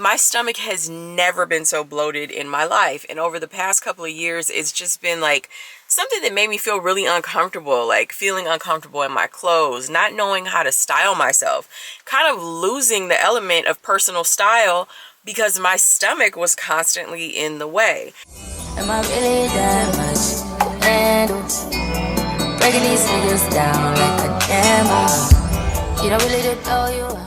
My stomach has never been so bloated in my life. And over the past couple of years, it's just been like something that made me feel really uncomfortable, like feeling uncomfortable in my clothes, not knowing how to style myself, kind of losing the element of personal style because my stomach was constantly in the way. Am I really that much to handle? Breaking these niggas down like a hammer. You don't really know you.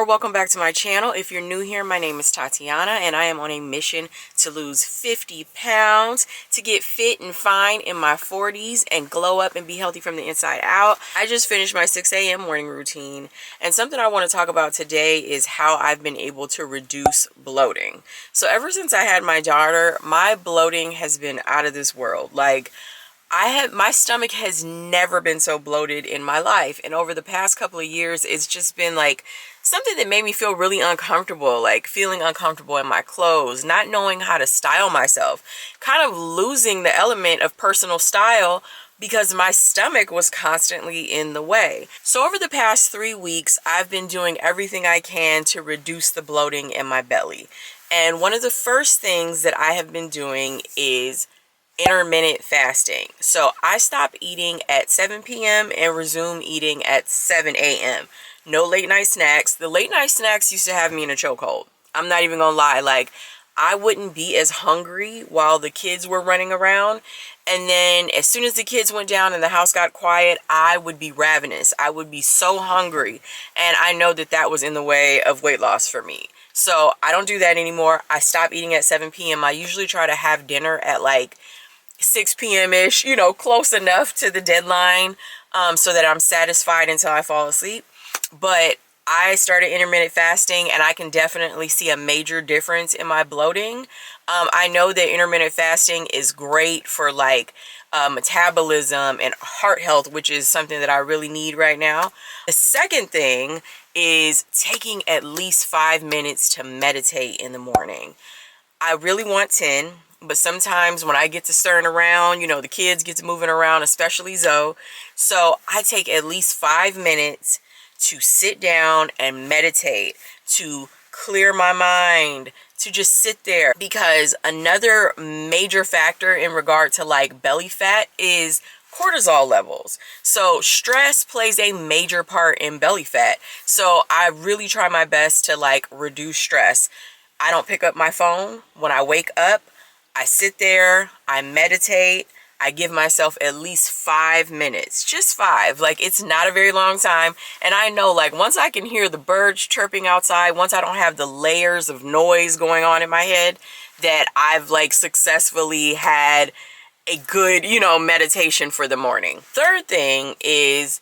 Welcome back to my channel. If you're new here, my name is Tatiana and I am on a mission to lose 50 pounds, to get fit and fine in my 40s and glow up and be healthy from the inside out. I just finished my 6 a.m. morning routine, and something I want to talk about today is how I've been able to reduce bloating. So ever since I had my daughter, my bloating has been out of this world. Like, my stomach has never been so bloated in my life. And over the past couple of years, it's just been like something that made me feel really uncomfortable, like feeling uncomfortable in my clothes, not knowing how to style myself, kind of losing the element of personal style because my stomach was constantly in the way. So over the past 3 weeks, I've been doing everything I can to reduce the bloating in my belly. And one of the first things that I have been doing is intermittent fasting. So I stop eating at 7 p.m. and resume eating at 7 a.m. No late night snacks. The late night snacks used to have me in a chokehold. I'm not even gonna lie. Like, I wouldn't be as hungry while the kids were running around. And then as soon as the kids went down and the house got quiet, I would be ravenous. I would be so hungry. And I know that that was in the way of weight loss for me. So I don't do that anymore. I stop eating at 7 p.m. I usually try to have dinner at like 6 p.m.-ish, you know, close enough to the deadline so that I'm satisfied until I fall asleep. But I started intermittent fasting and I can definitely see a major difference in my bloating. I know that intermittent fasting is great for like metabolism and heart health, which is something that I really need right now. The second thing is taking at least 5 minutes to meditate in the morning. I really want 10. But sometimes when I get to stirring around, you know, the kids get to moving around, especially Zoe. So I take at least 5 minutes to sit down and meditate, to clear my mind, to just sit there. Because another major factor in regard to like belly fat is cortisol levels. So stress plays a major part in belly fat. So I really try my best to like reduce stress. I don't pick up my phone when I wake up. I sit there, I meditate, I give myself at least 5 minutes, just 5. Like, it's not a very long time. And I know, like, once I can hear the birds chirping outside, once I don't have the layers of noise going on in my head, that I've like successfully had a good, you know, meditation for the morning. Third thing is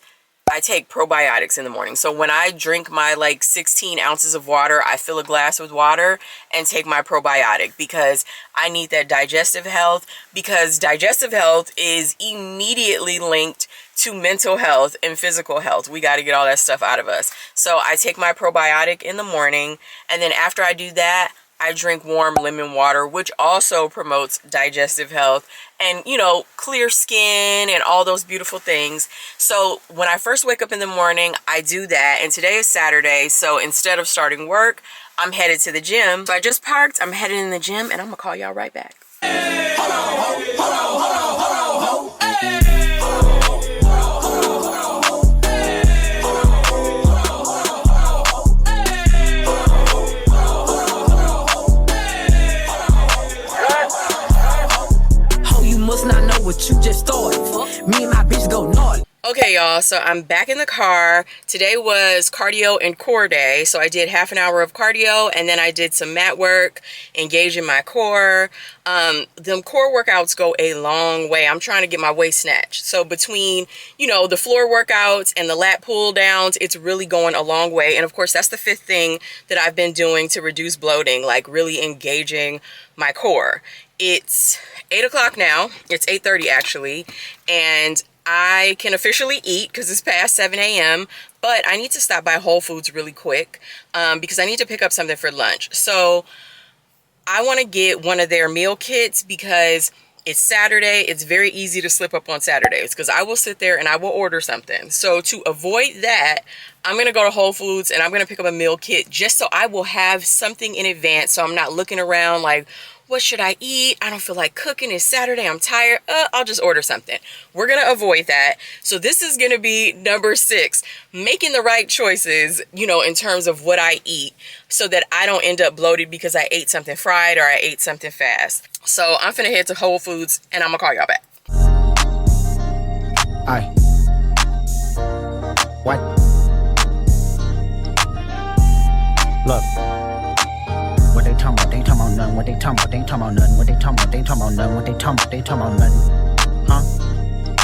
I take probiotics in the morning. So when I drink my like 16 ounces of water, I fill a glass with water and take my probiotic because I need that digestive health, because digestive health is immediately linked to mental health and physical health. We got to get all that stuff out of us. So I take my probiotic in the morning, and then after I do that, I drink warm lemon water, which also promotes digestive health and, you know, clear skin and all those beautiful things. So when I first wake up in the morning, I do that. And today is Saturday. So instead of starting work, I'm headed to the gym. So I just parked. I'm headed in the gym and I'm going to call y'all right back. Hey, hold on, hold on, hold on, hold on, hold on. Hey. Must not know what you just started. Me and my bitch go naughty. Okay, y'all, so I'm back in the car. Today was cardio and core day. So I did half an hour of cardio and then I did some mat work, engaging my core. Them core workouts go a long way. I'm trying to get my waist snatched. So between, the floor workouts and the lat pull downs, it's really going a long way. And of course, that's the fifth thing that I've been doing to reduce bloating, like really engaging my core. It's 8 o'clock now. It's 8:30 actually. And I can officially eat because it's past 7 a.m. But I need to stop by Whole Foods really quick because I need to pick up something for lunch. So I want to get one of their meal kits because it's Saturday. It's very easy to slip up on Saturdays because I will sit there and I will order something. So to avoid that, I'm going to go to Whole Foods and I'm going to pick up a meal kit just so I will have something in advance. So I'm not looking around like, what should I eat? I don't feel like cooking. It's Saturday. I'm tired. I'll just order something. We're going to avoid that. So this is going to be number 6, making the right choices, in terms of what I eat so that I don't end up bloated because I ate something fried or I ate something fast. So I'm finna head to Whole Foods and I'm gonna call y'all back. Aye. What? Look. What they talking about? They ain't talking about none. What they talking about? They ain't talking about none. What they talking about? They ain't talking about none. What they talking about? They talking about none. Huh?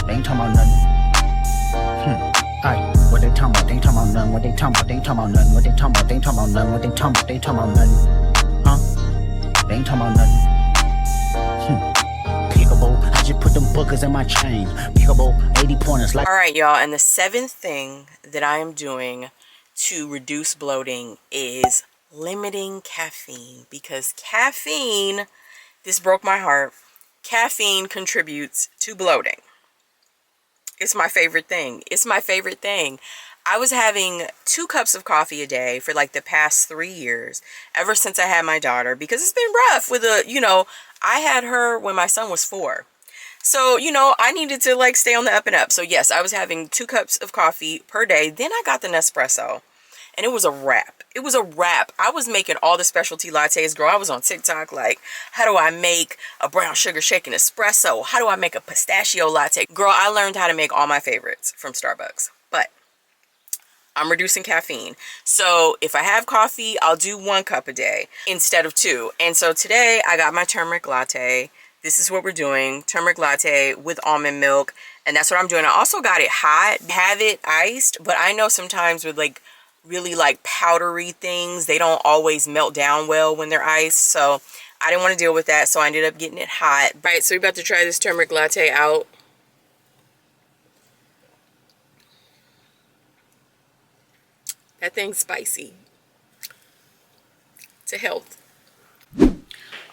They ain't talking about none. Aye. What they talking about? They ain't talking about none. What they talking about? They ain't talking about none. What they talking about? They ain't talking about none. What they talking about? They talking about none. Huh? They ain't talking about none. Pickable. I just put them bookers in my chain. Pickable. 80 pointers like. All right, y'all. And the 7th thing that I am doing to reduce bloating is limiting caffeine, because caffeine, this broke my heart, caffeine contributes to bloating. It's my favorite thing. It's my favorite thing. I was having 2 cups of coffee a day for like the past 3 years, ever since I had my daughter, because it's been rough with I had her when my son was 4. So, I needed to like stay on the up and up. So yes, I was having 2 cups of coffee per day. Then I got the Nespresso. And it was a wrap. It was a wrap. I was making all the specialty lattes, girl. I was on TikTok like, how do I make a brown sugar shaken espresso? How do I make a pistachio latte? Girl, I learned how to make all my favorites from Starbucks. But I'm reducing caffeine. So if I have coffee, I'll do 1 cup a day instead of 2. And so today I got my turmeric latte. This is what we're doing. Turmeric latte with almond milk. And that's what I'm doing. I also got it hot. Have it iced. But I know sometimes with like really like powdery things, they don't always melt down well when they're iced. So I didn't want to deal with that. So I ended up getting it hot. Right, so we're about to try this turmeric latte out. That thing's spicy. To health.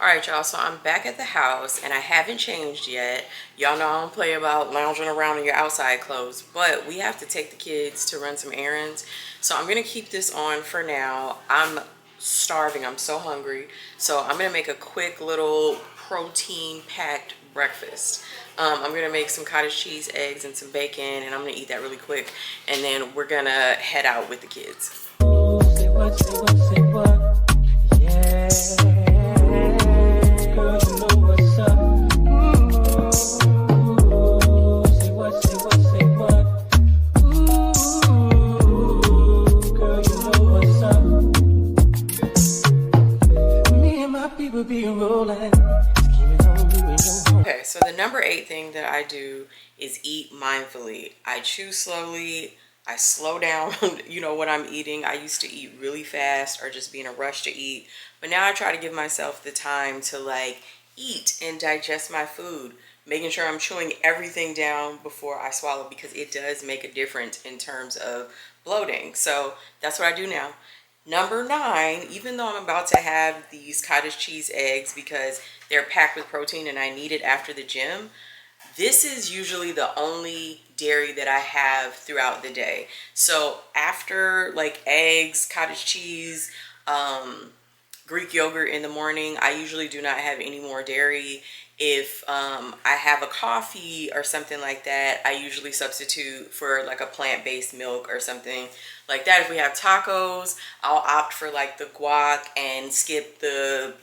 Alright, y'all, so I'm back at the house and I haven't changed yet. Y'all know I don't play about lounging around in your outside clothes, but we have to take the kids to run some errands. So I'm going to keep this on for now. I'm starving. I'm so hungry. So I'm going to make a quick little protein-packed breakfast. I'm going to make some cottage cheese, eggs, and some bacon, and I'm going to eat that really quick. And then we're going to head out with the kids. Say what, yeah. Girl, you know what's up. Ooh, say what. Ooh, girl, you know what's up. Me and my people be rolling. Okay, so the number 8 thing that I do is eat mindfully. I chew slowly. I slow down, when I'm eating. I used to eat really fast or just be in a rush to eat. But now I try to give myself the time to like eat and digest my food, making sure I'm chewing everything down before I swallow, because it does make a difference in terms of bloating. So that's what I do now. Number 9, even though I'm about to have these cottage cheese eggs because they're packed with protein and I need it after the gym, this is usually the only dairy that I have throughout the day. So after like eggs, cottage cheese, Greek yogurt in the morning, I usually do not have any more dairy. If I have a coffee or something like that, I usually substitute for like a plant-based milk or something like that. If we have tacos, I'll opt for like the guac and skip the,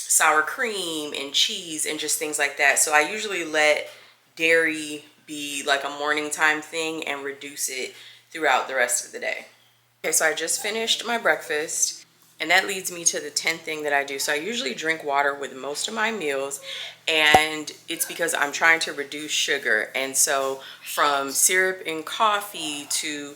sour cream and cheese and just things like that. So I usually let dairy be like a morning time thing and reduce it throughout the rest of the day. Okay, so I just finished my breakfast, and that leads me to the 10th thing that I do. So I usually drink water with most of my meals, and it's because I'm trying to reduce sugar. And so from syrup in coffee to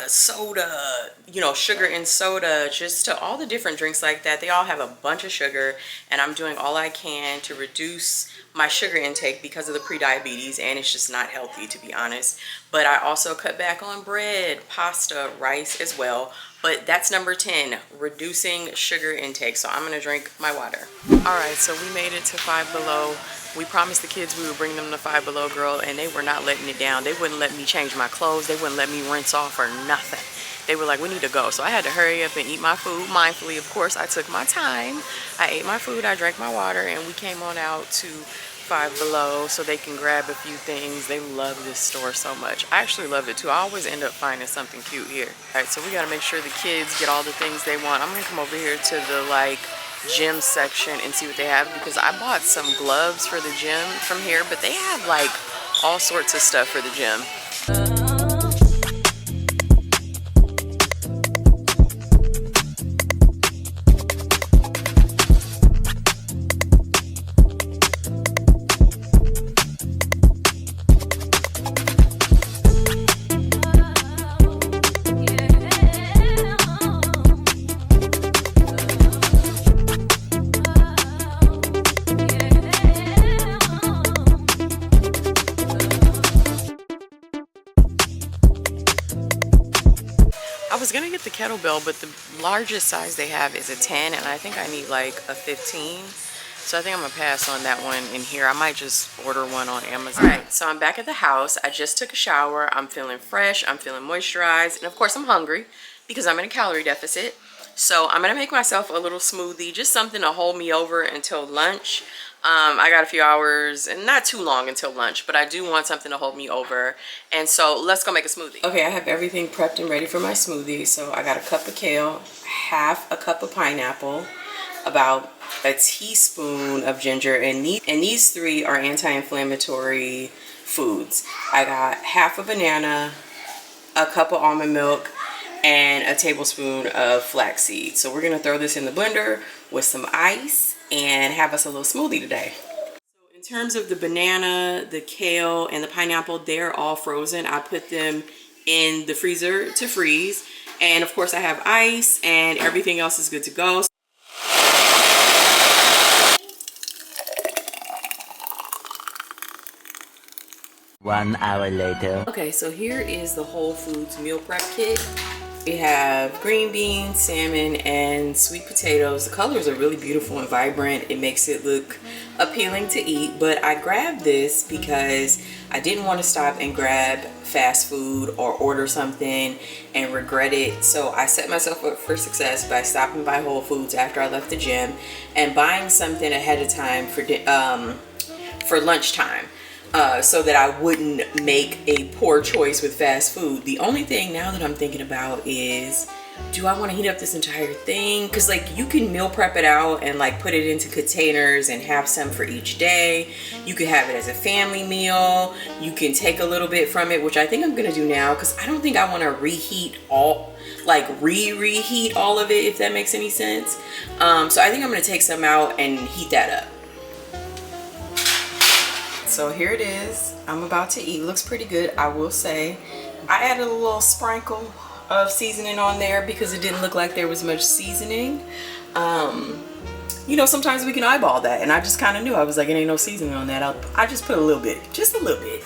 soda, you know, sugar in soda, just to all the different drinks like that, they all have a bunch of sugar, and I'm doing all I can to reduce my sugar intake because of the pre-diabetes, and it's just not healthy, to be honest. But I also cut back on bread, pasta, rice as well. But that's number 10, reducing sugar intake. So I'm gonna drink my water. All right, so we made it to Five Below. We promised the kids we would bring them to Five Below, girl, and they were not letting it down. They wouldn't let me change my clothes. They wouldn't let me rinse off or nothing. They were like, we need to go. So I had to hurry up and eat my food mindfully. Of course, I took my time. I ate my food, I drank my water, and we came on out to Five Below so they can grab a few things. They love this store so much. I actually love it too. I always end up finding something cute here. All right, so we got to make sure the kids get all the things they want. I'm gonna come over here to the like gym section and see what they have, because I bought some gloves for the gym from here, but they have like all sorts of stuff for the gym. I was gonna get the kettlebell, but the largest size they have is a 10, and I think I need like a 15. So I think I'm gonna pass on that one in here. I might just order one on Amazon. All right, so I'm back at the house. I just took a shower. I'm feeling fresh, I'm feeling moisturized, and of course I'm hungry because I'm in a calorie deficit. So I'm gonna make myself a little smoothie, just something to hold me over until lunch. I got a few hours and not too long until lunch, but I do want something to hold me over. And so let's go make a smoothie. Okay, I have everything prepped and ready for my smoothie. So I got a cup of kale, half a cup of pineapple, about a teaspoon of ginger, and these three are anti-inflammatory foods. I got half a banana, a cup of almond milk, and a tablespoon of flaxseed. So we're gonna throw this in the blender with some ice and have us a little smoothie today. So in terms of the banana, the kale, and the pineapple, they're all frozen. I put them in the freezer to freeze. And of course I have ice, and everything else is good to go. One hour later. Okay, so here is the Whole Foods meal prep kit. We have green beans, salmon, and sweet potatoes. The colors are really beautiful and vibrant. It makes it look appealing to eat, but I grabbed this because I didn't want to stop and grab fast food or order something and regret it. So I set myself up for success by stopping by Whole Foods after I left the gym and buying something ahead of time for lunchtime. So that I wouldn't make a poor choice with fast food. The only thing now that I'm thinking about is, do I want to heat up this entire thing? Because like you can meal prep it out and like put it into containers and have some for each day. You could have it as a family meal. You can take a little bit from it, which I think I'm gonna do now, because I don't think I want to reheat all, like reheat all of it, if that makes any sense. So I think I'm gonna take some out and heat that up. So here it is. I'm about to eat. Looks pretty good, I will say. I added a little sprinkle of seasoning on there because it didn't look like there was much seasoning. You know, sometimes we can eyeball that, and I just kind of knew. I was like, it ain't no seasoning on that. I just put a little bit, just a little bit.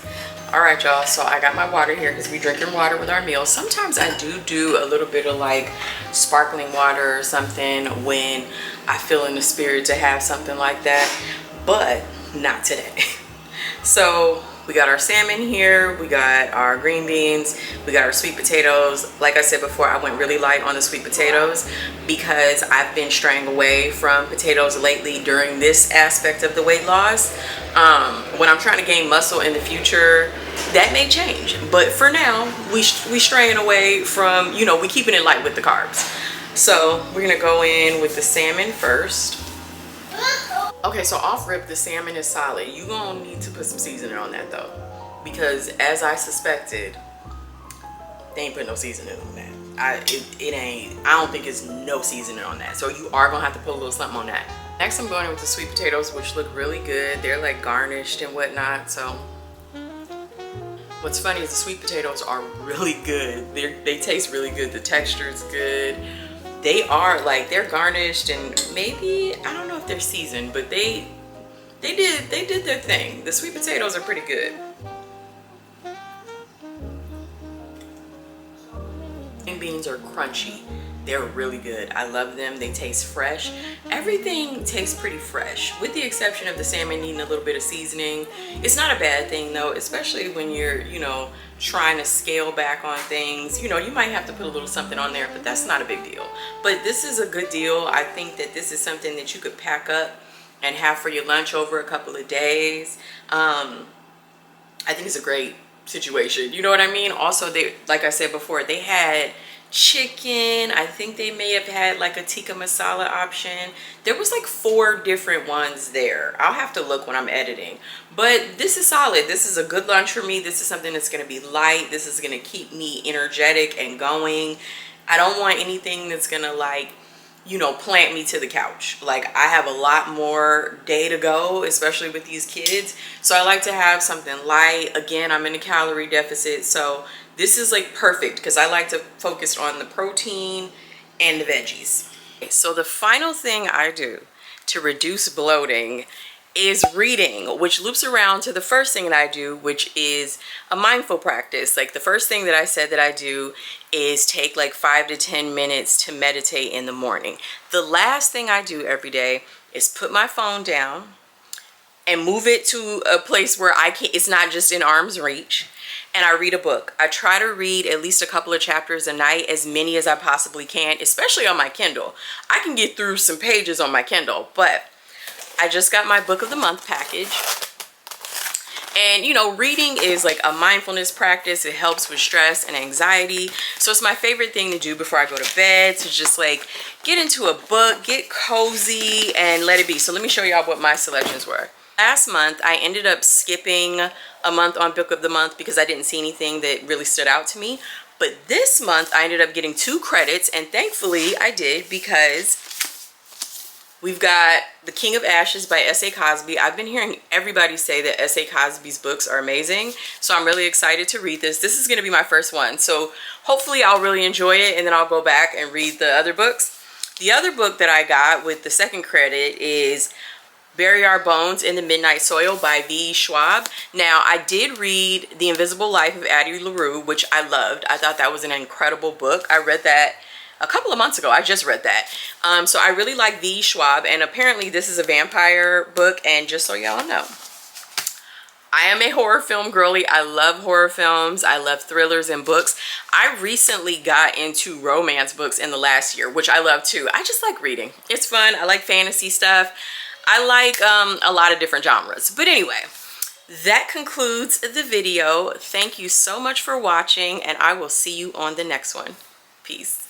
All right, y'all, so I got my water here because we drinking water with our meals. Sometimes I do a little bit of like sparkling water or something when I feel in the spirit to have something like that, but not today. So we got our salmon here, we got our green beans, we got our sweet potatoes. Like I said before, I went really light on the sweet potatoes because I've been straying away from potatoes lately during this aspect of the weight loss. When I'm trying to gain muscle in the future, that may change. But for now, we straying away from, you know, we keeping it light with the carbs. So we're gonna go in with the salmon first. Okay, so off rip, the salmon is solid. You gonna need to put some seasoning on that though. because as I suspected, they ain't put no seasoning on that. I don't think it's no seasoning on that. So you are gonna have to put a little something on that. Next, I'm going in with the sweet potatoes, which look really good. They're like garnished and whatnot. So what's funny is the sweet potatoes are really good. They taste really good. The texture is good. They are like, they're garnished, and maybe, I don't know if they're seasoned, but they did their thing. The sweet potatoes are pretty good. Green beans are crunchy. They're really good. I love them. They taste fresh. Everything tastes pretty fresh, with the exception of the salmon needing a little bit of seasoning. It's not a bad thing though, especially when you're, you know, trying to scale back on things. You know, you might have to put a little something on there, but that's not a big deal. But this is a good deal. I think that this is something that you could pack up and have for your lunch over a couple of days. I think it's a great situation. You know what I mean? Also, they, like I said before, they had chicken. I think they may have had like a tikka masala option. There was like 4 different ones there. I'll have to look when I'm editing. But this is solid. This is a good lunch for me. This is something that's going to be light. This is going to keep me energetic and going. I don't want anything that's going to, like, you know, plant me to the couch. Like, I have a lot more day to go, especially with these kids. So I like to have something light. Again, I'm in a calorie deficit, so this is like perfect because I like to focus on the protein and the veggies. So the final thing I do to reduce bloating is reading, which loops around to the first thing that I do, which is a mindful practice. Like, the first thing that I said that I do is take like 5 to 10 minutes to meditate in the morning. The last thing I do every day is put my phone down and move it to a place where it's not just in arm's reach, and I read a book. I try to read at least a couple of chapters a night, as many as I possibly can, especially on my Kindle. I can get through some pages on my Kindle, but I just got my book of the month package. And, you know, reading is like a mindfulness practice. It helps with stress and anxiety. So it's my favorite thing to do before I go to bed, to just like get into a book, get cozy, and let it be. So let me show y'all what my selections were. Last month, I ended up skipping a month on book of the month because I didn't see anything that really stood out to me. But this month, I ended up getting 2 credits, and thankfully I did, because we've got The King of Ashes by S.A. Cosby. I've been hearing everybody say that S.A. Cosby's books are amazing, so I'm really excited to read this. This is going to be my first one, so hopefully I'll really enjoy it, and then I'll go back and read the other books. The other book that I got with the second credit is Bury Our Bones in the Midnight Soil by V. Schwab. Now, I did read The Invisible Life of Addie LaRue, which I loved. I thought that was an incredible book. I read that a couple of months ago. I just read that. So I really like V. Schwab, and apparently this is a vampire book. And just so y'all know, I am a horror film girly. I love horror films. I love thrillers and books. I recently got into romance books in the last year, which I love too. I just like reading. It's fun. I like fantasy stuff. I like a lot of different genres. But anyway, that concludes the video. Thank you so much for watching, and I will see you on the next one. Peace.